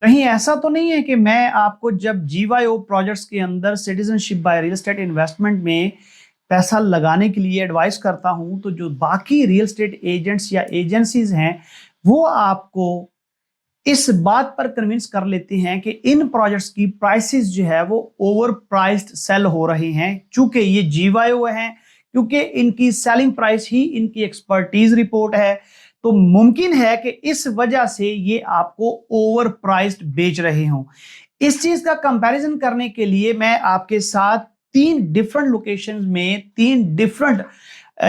कहीं ऐसा तो नहीं है कि मैं आपको जब जीवाईओ प्रोजेक्ट्स के अंदर citizenship by real estate investment में पैसा लगाने के लिए एडवाइस करता हूं, तो जो बाकी रियल एस्टेट एजेंट्स या एजेंसीज हैं वो आपको इस बात पर कन्विंस कर लेते हैं कि इन प्रोजेक्ट्स की प्राइसेस जो है वो ओवर प्राइस्ड सेल हो रहे हैं, चूंकि ये जीवाईओ हैं, क्योंकि इनकी सेलिंग प्राइस ही इनकी एक्सपर्टीज रिपोर्ट है। तो मुमकिन है कि इस वजह से ये आपको ओवर प्राइस्ड बेच रहे हों। इस चीज का कंपैरिजन करने के लिए मैं आपके साथ तीन डिफरेंट लोकेशंस में तीन डिफरेंट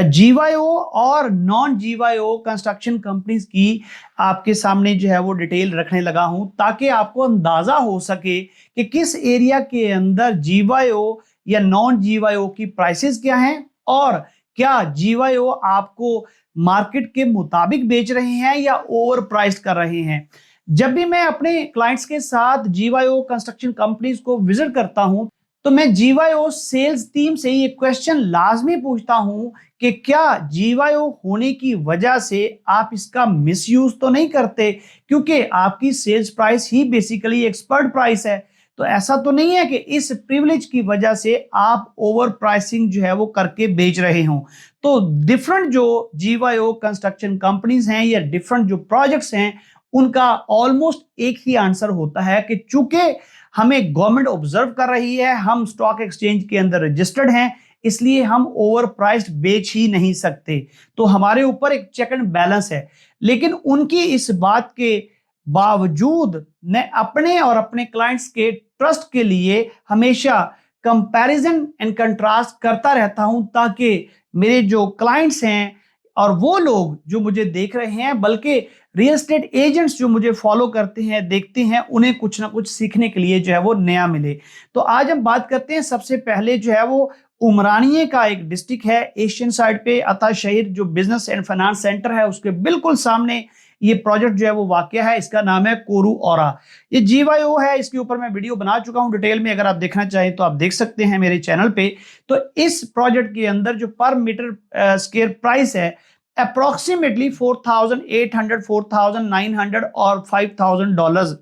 जीवाईओ और नॉन जीवाईओ कंस्ट्रक्शन कंपनीज की आपके सामने जो है वो डिटेल रखने लगा हूं, ताकि आपको अंदाजा हो सके कि किस एरिया के अंदर जीवाईओ या नॉन जीवाईओ की प्राइसेस क्या हैं और क्या जीवाईओ आपको मार्केट के मुताबिक बेच रहे हैं या ओवर प्राइस कर रहे हैं। जब भी मैं अपने क्लाइंट्स के साथ जीवाईओ कंस्ट्रक्शन कंपनीज को विजिट करता हूं, तो मैं जीवाईओ सेल्स टीम से ये क्वेश्चन लाजमी पूछता हूं कि क्या जीवाईओ होने की वजह से आप इसका मिसयूज तो नहीं करते, क्योंकि आपकी सेल्स प्राइस ही बेसिकली एक्सपर्ट प्राइस है। तो ऐसा तो नहीं है कि इस प्रिविलेज की वजह से आप ओवर प्राइसिंग जो है वो करके बेच रहे हो। तो डिफरेंट जो जीवाईओ कंस्ट्रक्शन कंपनीज हैं या डिफरेंट जो प्रोजेक्ट्स हैं, उनका ऑलमोस्ट एक ही आंसर होता है कि चूंकि हमें गवर्नमेंट ऑब्जर्व कर रही है, हम स्टॉक एक्सचेंज के अंदर रजिस्टर्ड हैं, इसलिए हम ओवर प्राइस्ड बेच ही नहीं सकते। तो हमारे ऊपर एक चेक एंड बैलेंस है। लेकिन उनकी इस बात के बावजूद मैं अपने और अपने क्लाइंट्स के ट्रस्ट के लिए हमेशा कंपैरिजन एंड कंट्रास्ट करता रहता हूं, ताकि मेरे जो क्लाइंट्स हैं और वो लोग जो मुझे देख रहे हैं, बल्कि रियल एस्टेट एजेंट्स जो मुझे फॉलो करते हैं, देखते हैं, उन्हें कुछ ना कुछ सीखने के लिए जो है वो नया मिले। तो आज हम बात करते हैं, सबसे पहले जो है वो उमरानिये का एक डिस्ट्रिक्ट है एशियन साइड पे, अता शहर जो बिजनेस एंड फाइनेंस सेंटर है उसके बिल्कुल सामने ये प्रोजेक्ट जो है वो वाकया है। इसका नाम है कोरू औरा। ये जीवाईओ है, इसके ऊपर मैं वीडियो बना चुका हूं डिटेल में, अगर आप देखना चाहें तो आप देख सकते हैं मेरे चैनल पे। तो इस प्रोजेक्ट के अंदर जो पर मीटर स्क्वायर प्राइस है अप्रोक्सीमेटली 4,800, 4,900 और $5,000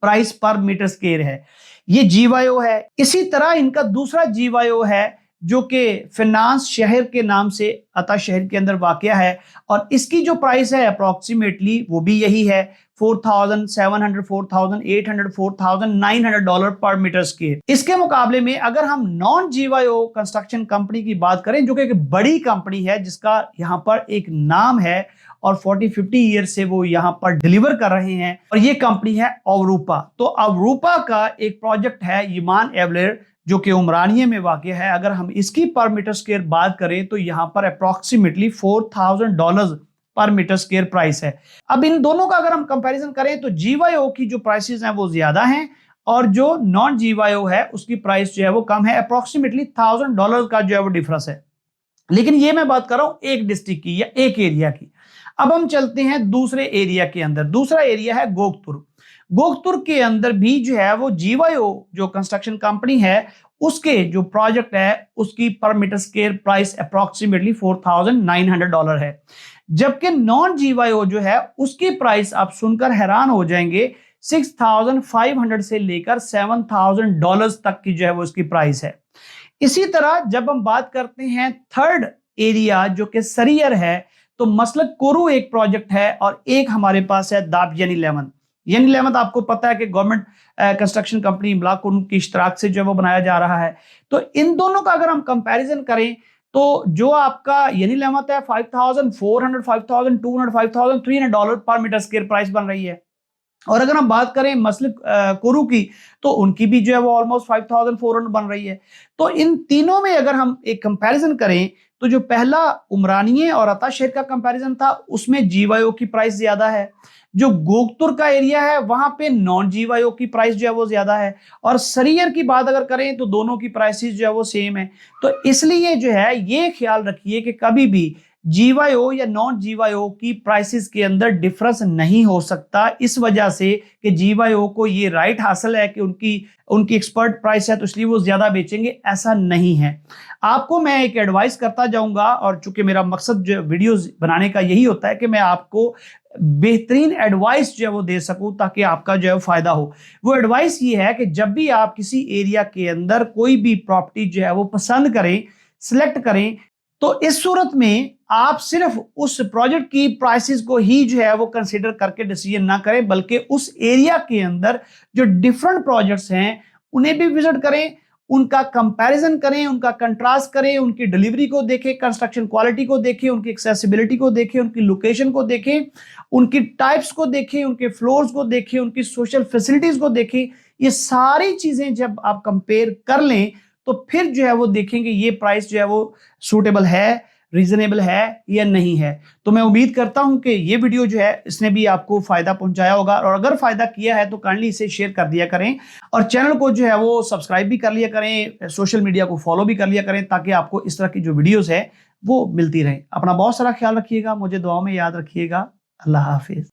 प्राइस पर मीटर स्क्वायर है। ये जीवाईओ है। इसी तरह इनका दूसरा जीवाईओ है जो कि फिनांस शहर के नाम से अता शहर के अंदर वाकया है, और इसकी जो प्राइस है अप्रोक्सीमेटली वो भी यही है, $4,700, $4,800, $4,900 पर मीटर स्क्वायर। इसके मुकाबले में अगर हम नॉन जीवाईओ कंस्ट्रक्शन कंपनी की बात करें, जो कि एक बड़ी कंपनी है जिसका यहाँ पर एक नाम है और 40-50 ईयर से वो यहाँ पर डिलीवर कर रहे हैं, और ये कंपनी है अवरूपा। तो अवरूपा का एक प्रोजेक्ट है यमान एवलेर जो कि उमरानिये में वाक़ है। अगर हम इसकी पर मीटर स्क्वायर बात करें तो यहाँ पर अप्रोक्सीमेटली $4,000 पर मीटर स्क्वायर प्राइस है। अब इन दोनों का अगर हम कंपैरिजन करें तो जीवाईओ की जो प्राइसेस हैं वो ज्यादा हैं और जो नॉन जीवाईओ है उसकी प्राइस जो है वो कम है, अप्रोक्सीमेटली $1,000 का जो है वो डिफरेंस है। लेकिन ये मैं बात कर रहा हूं एक डिस्ट्रिक्ट की या एक एरिया की। अब हम चलते हैं दूसरे एरिया के अंदर। दूसरा एरिया है गोगतुर। गोगतुर के अंदर भी जो है वो जीवाईओ जो कंस्ट्रक्शन कंपनी है उसके जो प्रोजेक्ट है उसकी पर मीटर स्क्वायर प्राइस अप्रोक्सीमेटली $4,900 है, जबकि नॉन जीवाईओ जो है उसकी प्राइस आप सुनकर हैरान हो जाएंगे, 6,500 से लेकर $7,000 तक की जो है वो इसकी प्राइस है। इसी तरह जब हम बात करते हैं थर्ड एरिया जो कि सरियर है, तो मसलक कोरू एक प्रोजेक्ट है और एक हमारे पास है दाब यन 11 आपको पता है कि गवर्नमेंट कंस्ट्रक्शन कंपनी इमलाक की इश्तराक से जो है वो बनाया जा रहा है। तो इन दोनों का अगर हम कंपैरिजन करें तो जो आपका यन 11 है $5,400, $5,200, $5,300 पर मीटर स्क्वायर प्राइस बन रही है, और अगर हम बात करें मसलक कोरू की तो उनकी भी जो है वो ऑलमोस्ट 5,400 बन रही है। तो इन तीनों में अगर हम एक कंपैरिजन करें तो जो पहला उमरानिये और अता शहर का कंपैरिजन था उसमें जीवाईओ की प्राइस ज्यादा है, जो गोगतुर का एरिया है वहां पे नॉन जीवाईओ की प्राइस जो है वो ज्यादा है, और सरियर की बात अगर करें तो दोनों की प्राइसेस जो है वो सेम है। तो इसलिए जो है ये ख्याल रखिए कि कभी भी GYO या नॉन GYO की प्राइसेस के अंदर डिफरेंस नहीं हो सकता, इस वजह से कि GYO को ये राइट हासिल है कि उनकी एक्सपर्ट प्राइस है तो इसलिए वो ज्यादा बेचेंगे, ऐसा नहीं है। आपको मैं एक एडवाइस करता जाऊंगा, और चूंकि मेरा मकसद जो वीडियोस बनाने का यही होता है कि मैं आपको बेहतरीन एडवाइस जो है वो दे सकूं ताकि आपका जो है फायदा हो। वो एडवाइस ये है कि जब भी आप किसी एरिया के अंदर कोई भी प्रॉपर्टी जो है वो पसंद करें, सिलेक्ट करें, तो इस सूरत में आप सिर्फ उस प्रोजेक्ट की प्राइसेस को ही जो है वो कंसीडर करके डिसीजन ना करें, बल्कि उस एरिया के अंदर जो डिफरेंट प्रोजेक्ट्स हैं उन्हें भी विजिट करें, उनका कंपैरिजन करें, उनका कंट्रास्ट करें, उनकी डिलीवरी को देखें, कंस्ट्रक्शन क्वालिटी को देखें, उनकी एक्सेसिबिलिटी को देखें, उनकी लोकेशन को देखें, उनकी टाइप्स को देखें, उनके फ्लोर्स को देखें, उनकी सोशल फैसिलिटीज को देखें। ये सारी चीजें जब आप कंपेयर कर लें तो फिर जो है वो देखेंगे ये प्राइस जो है वो सूटेबल है, रीजनेबल है या नहीं है। तो मैं उम्मीद करता हूं कि ये वीडियो जो है इसने भी आपको फायदा पहुंचाया होगा, और अगर फायदा किया है तो काइंडली इसे शेयर कर दिया करें, और चैनल को जो है वो सब्सक्राइब भी कर लिया करें, सोशल मीडिया को फॉलो भी कर लिया करें, ताकि आपको इस तरह की जो वीडियोस है वो मिलती रहे। अपना बहुत सारा ख्याल रखिएगा, मुझे दुआओं में याद रखिएगा। अल्लाह हाफिज।